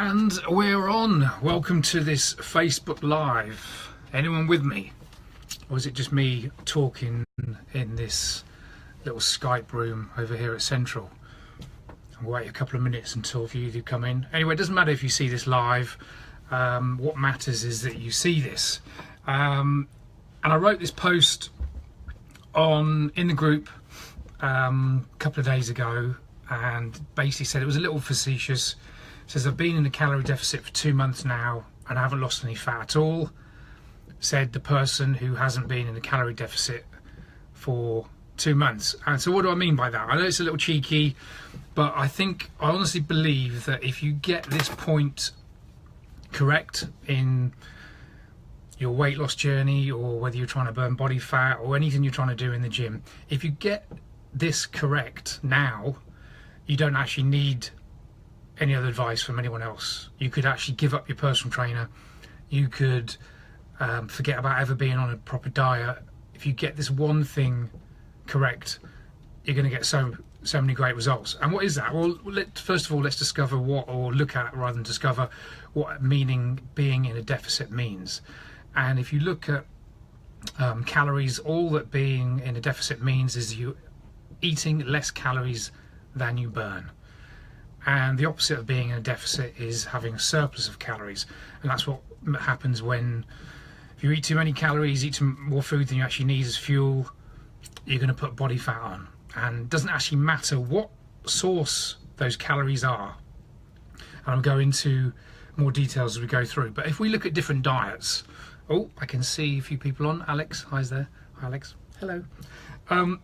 And we're on. Welcome to this Facebook Live. Anyone with me? Or is it just me talking in this little Skype room over here at Central? I'll wait a couple of minutes until a few of you come in. Anyway, it doesn't matter if you see this live. What matters is that you see this. And I wrote this post in the group a couple of days ago and basically said it was a little facetious. It says, I've been in a calorie deficit for 2 months now and I haven't lost any fat at all, said the person who hasn't been in a calorie deficit for 2 months. And so what do I mean by that? I know it's a little cheeky, but I honestly believe that if you get this point correct in your weight loss journey, or whether you're trying to burn body fat or anything you're trying to do in the gym, if you get this correct now, you don't actually need any other advice from anyone else. You could actually give up your personal trainer. You could forget about ever being on a proper diet. If you get this one thing correct, you're going to get so many great results. And what is that? Well, first of all, let's discover look at rather than discover what being in a deficit means. And if you look at calories, all that being in a deficit means is you eating less calories than you burn. And the opposite of being in a deficit is having a surplus of calories. And that's what happens if you eat too many calories, eat more food than you actually need as fuel, you're going to put body fat on. And it doesn't actually matter what source those calories are. And I'll go into more details as we go through. But if we look at different diets, oh, I can see a few people on. Alex, hi's there. Hi, Alex. Hello.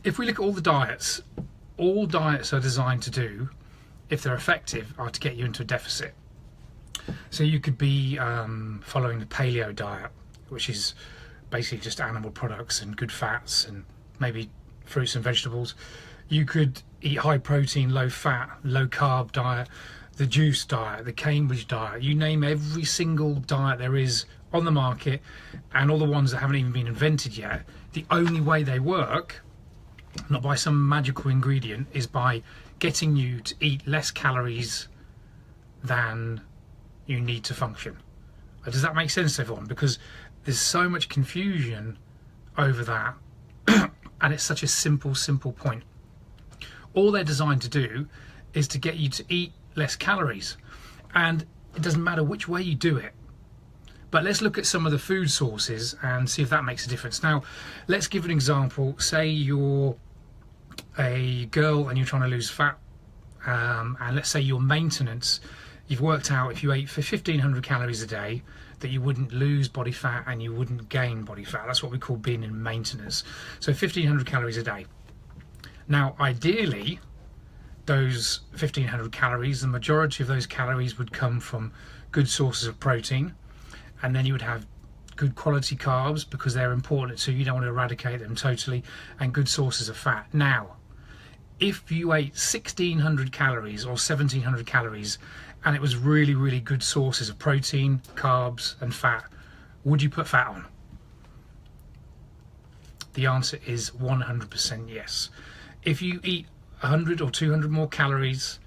If we look at all diets are designed to do, if they're effective, are to get you into a deficit. So you could be following the paleo diet, which is basically just animal products and good fats and maybe fruits and vegetables. You could eat high protein, low fat, low carb diet, the juice diet, the Cambridge diet. You name every single diet there is on the market, and all the ones that haven't even been invented yet. The only way they work, not by some magical ingredient, is by getting you to eat less calories than you need to function. Does that make sense to everyone? Because there's so much confusion over that and it's such a simple point. All they're designed to do is to get you to eat less calories, and it doesn't matter which way you do it. But let's look at some of the food sources and see if that makes a difference. Now, let's give an example. Say you're a girl and you're trying to lose fat, and let's say your maintenance, you've worked out if you ate for 1500 calories a day that you wouldn't lose body fat and you wouldn't gain body fat. That's what we call being in maintenance. So 1500 calories a day. Now, ideally, those 1500 calories, the majority of those calories would come from good sources of protein, and then you would have good quality carbs because they're important, so you don't want to eradicate them totally, and good sources of fat. Now, if you ate 1600 calories or 1700 calories and it was really good sources of protein, carbs and fat, would you put fat on? The answer is 100% yes. If you eat 100 or 200 more calories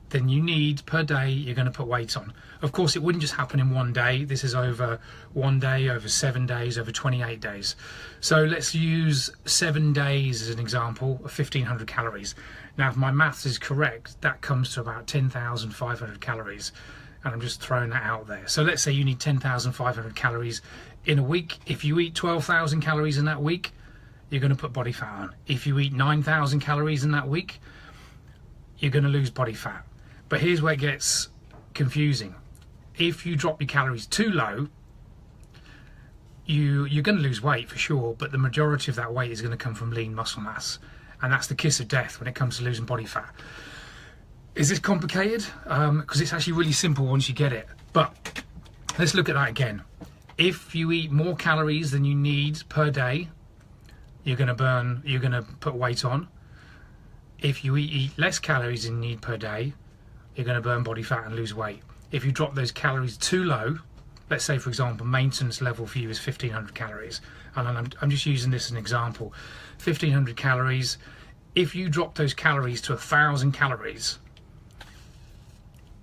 than you need per day, you're going to put weight on. Of course, it wouldn't just happen in one day. This is over one day, over 7 days, over 28 days. So let's use 7 days as an example of 1500 calories. Now, if my maths is correct, that comes to about 10,500 calories. And I'm just throwing that out there. So let's say you need 10,500 calories in a week. If you eat 12,000 calories in that week, you're going to put body fat on. If you eat 9,000 calories in that week, you're going to lose body fat. But here's where it gets confusing. If you drop your calories too low, you're going to lose weight for sure, but the majority of that weight is going to come from lean muscle mass. And that's the kiss of death when it comes to losing body fat. Is this complicated? Because it's actually really simple once you get it. But let's look at that again. If you eat more calories than you need per day, you're going to put weight on. If you eat less calories than you need per day, you're going to burn body fat and lose weight. If you drop those calories too low, let's say for example maintenance level for you is 1500 calories, and I'm just using this as an example, 1500 calories, if you drop those calories to 1000 calories,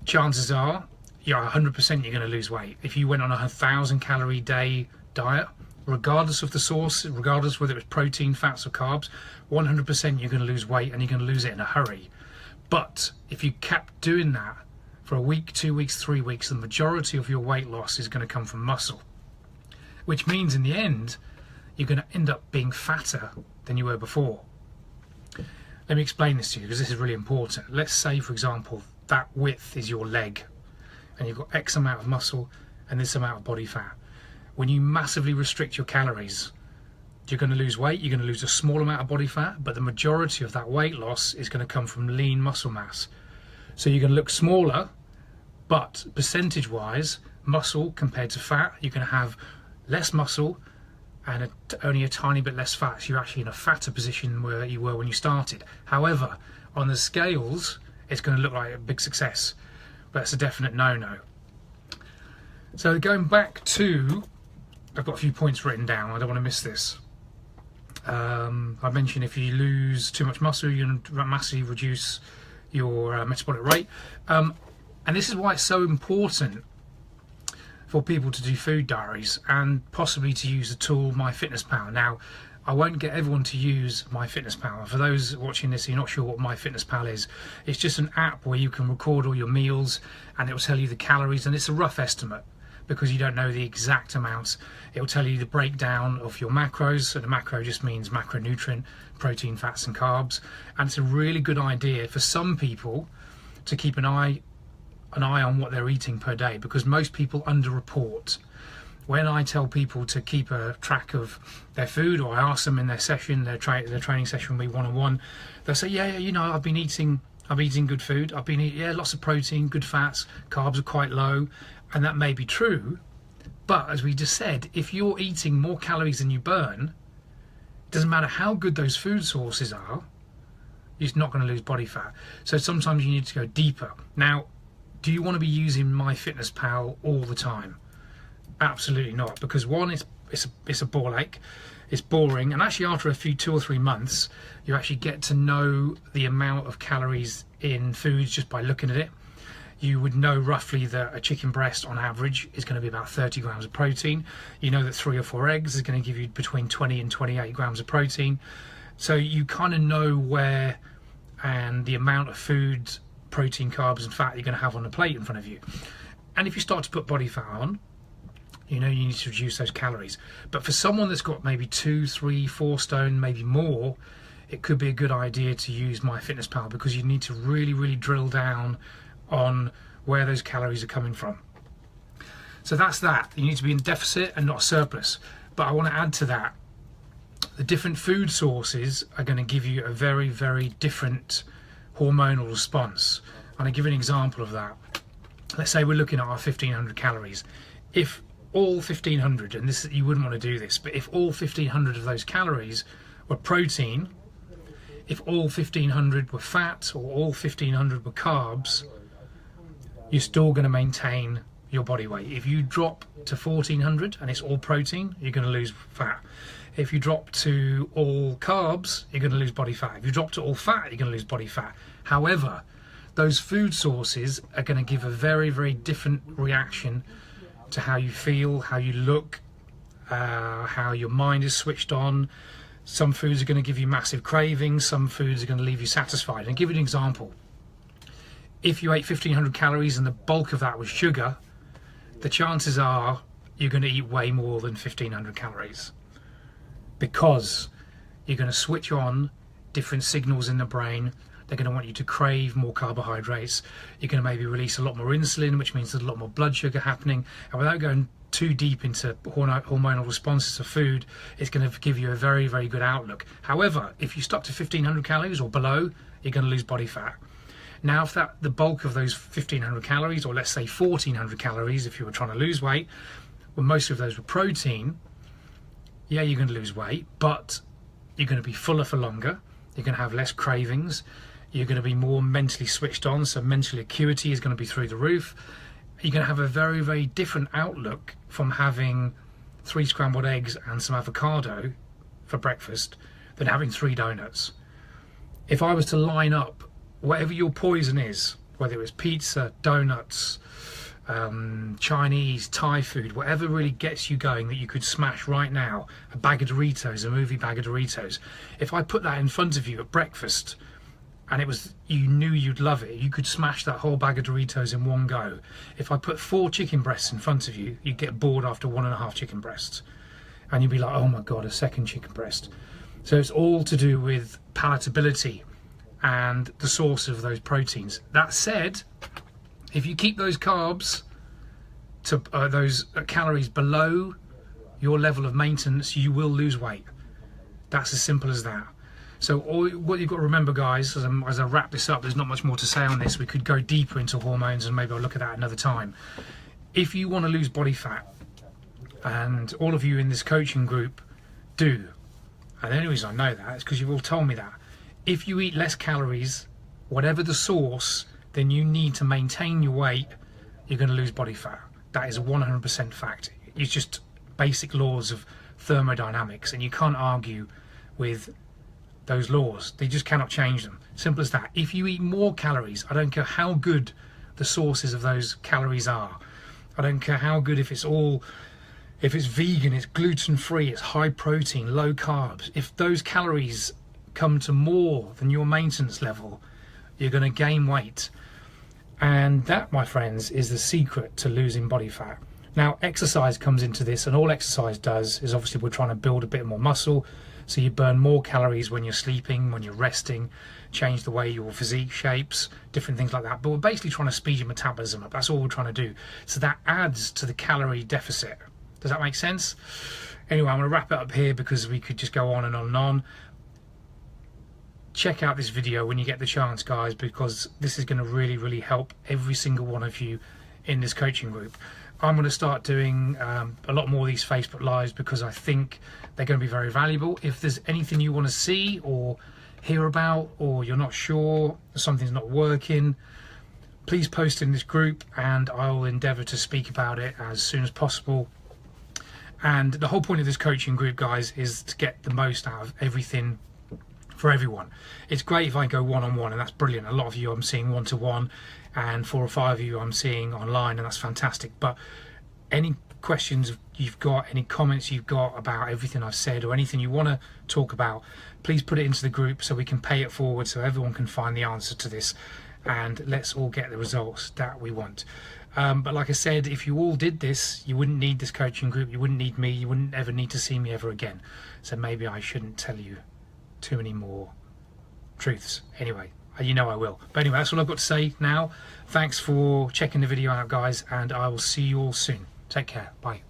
chances are you're 100% you're going to lose weight. If you went on a 1,000 calorie day diet, regardless of the source, regardless whether it's protein, fats or carbs, 100% you're going to lose weight, and you're going to lose it in a hurry. But if you kept doing that for a week, 2 weeks, 3 weeks, the majority of your weight loss is going to come from muscle, which means in the end you're going to end up being fatter than you were before. Let me explain this to you, because this is really important. Let's say, for example, that width is your leg, and you've got X amount of muscle and this amount of body fat. When you massively restrict your calories, you're going to lose weight, you're going to lose a small amount of body fat, but the majority of that weight loss is going to come from lean muscle mass. So you're going to look smaller, but percentage wise, muscle compared to fat, you're going to have less muscle and only a tiny bit less fat. So you're actually in a fatter position where you were when you started. However, on the scales, it's going to look like a big success, but it's a definite no-no. So going back to, I've got a few points written down, I don't want to miss this. I mentioned if you lose too much muscle, you're going to massively reduce your metabolic rate. And this is why it's so important for people to do food diaries, and possibly to use the tool MyFitnessPal. Now, I won't get everyone to use MyFitnessPal. For those watching this, you're not sure what MyFitnessPal is. It's just an app where you can record all your meals, and it will tell you the calories, and it's a rough estimate because you don't know the exact amounts. It will tell you the breakdown of your macros, and a macro just means macronutrient, protein, fats and carbs. And it's a really good idea for some people to keep an eye on what they're eating per day, because most people underreport. When I tell people to keep a track of their food, or I ask them in their session, their training session with me one-on-one, they'll say, yeah, you know, I've been eating good food, I've been eating, lots of protein, good fats, carbs are quite low, and that may be true. But as we just said, if you're eating more calories than you burn, it doesn't matter how good those food sources are, you're not going to lose body fat. So sometimes you need to go deeper. Now, do you want to be using MyFitnessPal all the time? Absolutely not, because one, it's a ball ache, it's boring, and actually after a few 2 or 3 months, you actually get to know the amount of calories in foods just by looking at it. You would know roughly that a chicken breast on average is going to be about 30 grams of protein. You know that 3 or 4 eggs is going to give you between 20 and 28 grams of protein. So you kind of know where and the amount of food, protein, carbs and fat you're going to have on the plate in front of you. And if you start to put body fat on, you know you need to reduce those calories. But for someone that's got maybe 2, 3, 4 stone, maybe more, it could be a good idea to use MyFitnessPal, because you need to really drill down on where those calories are coming from. So that's that. You need to be in deficit and not surplus. But I want to add to that, the different food sources are going to give you a very different hormonal response. I'm going to give you an example of that. Let's say we're looking at our 1500 calories. If all 1500, and this, you wouldn't want to do this, but if all 1500 of those calories were protein, if all 1500 were fat, or all 1500 were carbs, you're still going to maintain your body weight. If you drop to 1400 and it's all protein, you're going to lose fat. If you drop to all carbs, you're going to lose body fat. If you drop to all fat, you're going to lose body fat. However, those food sources are going to give a very different reaction to how you feel, how you look, how your mind is switched on. Some foods are going to give you massive cravings, some foods are going to leave you satisfied. And I'll give you an example. If you ate 1500 calories and the bulk of that was sugar, the chances are you're going to eat way more than 1500 calories, because you're going to switch on different signals in the brain. They're going to want you to crave more carbohydrates. You're going to maybe release a lot more insulin, which means there's a lot more blood sugar happening. And without going too deep into hormonal responses to food, it's going to give you a very good outlook. However, if you stop to 1500 calories or below, you're going to lose body fat. Now, if the bulk of those 1500 calories, or let's say 1400 calories, if you were trying to lose weight, well, most of those were protein, yeah, you're going to lose weight, but you're going to be fuller for longer. You're going to have less cravings. You're going to be more mentally switched on, so mental acuity is going to be through the roof. You're going to have a very different outlook from having 3 scrambled eggs and some avocado for breakfast than having 3 donuts. If I was to line up whatever your poison is, whether it was pizza, donuts, Chinese, Thai food, whatever really gets you going that you could smash right now, a bag of Doritos, a movie bag of Doritos, if I put that in front of you at breakfast and it was, you knew you'd love it, you could smash that whole bag of Doritos in one go. If I put 4 chicken breasts in front of you, you'd get bored after 1.5 chicken breasts and you'd be like, oh my god, a second chicken breast. So it's all to do with palatability and the source of those proteins. That said, if you keep those carbs to those calories below your level of maintenance, you will lose weight. That's as simple as that. So what you've got to remember, guys, as I wrap this up, there's not much more to say on this. We could go deeper into hormones and maybe I'll look at that another time. If you want to lose body fat, and all of you in this coaching group do, and the only reason I know that is because you've all told me that, if you eat less calories, whatever the source, then you need to maintain your weight, you're going to lose body fat. That is a 100% fact. It's just basic laws of thermodynamics, and you can't argue with those laws. They just cannot change them. Simple as that. If you eat more calories, I don't care how good the sources of those calories are. I don't care how good, if it's vegan, it's gluten-free, it's high protein, low carbs. If those calories come to more than your maintenance level, you're going to gain weight. And that, my friends, is the secret to losing body fat. Now, exercise comes into this, and all exercise does is obviously we're trying to build a bit more muscle, so you burn more calories when you're sleeping, when you're resting, change the way your physique shapes, different things like that. But we're basically trying to speed your metabolism up. That's all we're trying to do. So that adds to the calorie deficit. Does that make sense? Anyway, I'm going to wrap it up here because we could just go on and on and on. Check out this video when you get the chance, guys, because this is going to really, really help every single one of you in this coaching group. I'm going to start doing a lot more of these Facebook Lives because I think they're going to be very valuable. If there's anything you want to see or hear about, or you're not sure, something's not working, please post in this group and I'll endeavour to speak about it as soon as possible. And the whole point of this coaching group, guys, is to get the most out of everything for everyone. It's great if I go one-on-one, and that's brilliant. A lot of you I'm seeing one-to-one, and 4 or 5 of you I'm seeing online, and that's fantastic. But any questions you've got, any comments you've got about everything I've said, or anything you want to talk about, please put it into the group so we can pay it forward so everyone can find the answer to this, and let's all get the results that we want. But like I said, if you all did this, you wouldn't need this coaching group, you wouldn't need me, you wouldn't ever need to see me ever again. So maybe I shouldn't tell you too many more truths. Anyway, you know I will. But anyway, that's all I've got to say now. Thanks for checking the video out, guys, and I will see you all soon. Take care. Bye.